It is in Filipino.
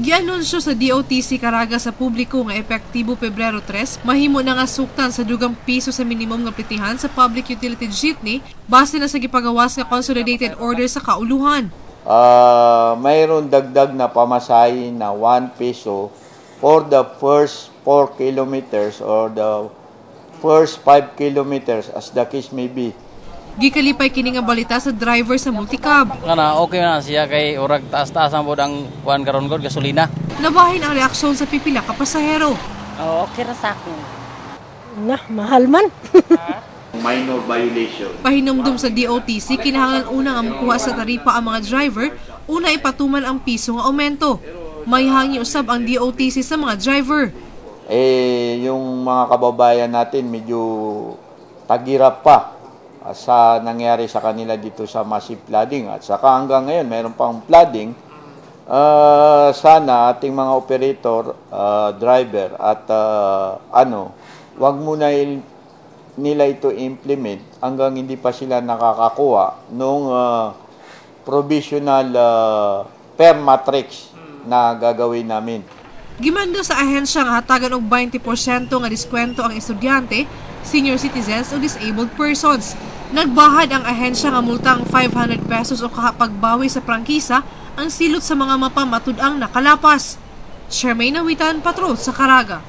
Gianunsyo sa DOTC Caraga sa publiko nga epektibo Pebrero 3, mahimo na nga suktan sa dugang piso sa minimum nga plitihan sa public utility jeepney base na sa gipagawas nga consolidated order sa kauluhan. Mayroon dagdag na pamasahe na 1 peso for the first 4 kilometers or the first 5 kilometers as the case may be. Gikalipay kini nga balita sa driver sa multicab. Kana okay na siya kay urag taas-taas ang bodang kuan karon gud gasolina. Nabahin ang reaksyon sa pipila ka pasahero. Okay ra sa ako. Mahal man. Minor violation. Pahinumdum sa DOTC, kinahanglan una nga makuha sa taripa ang mga driver, una ipatuman ang piso nga aumento. May hangi usab ang DOTC sa mga driver. Yung mga kababayan natin medyo tagirap pa sa nangyari sa kanila dito sa massive flooding. At saka hanggang ngayon, mayroon pang flooding. Sana ating mga operator, driver at wag muna nila ito implement hanggang hindi pa sila nakakakuha nung provisional per matrix na gagawin namin. Gimando sa ahensya nga hatagan og 20% nga diskwento ang estudyante, senior citizens o disabled persons. Nagbahad ang ahensya nga multang 500 pesos o kahapagbawi sa prangkisa ang silot sa mga mapamatud-ang nakalapas. Charmaine Nawitan, Patrol sa Caraga.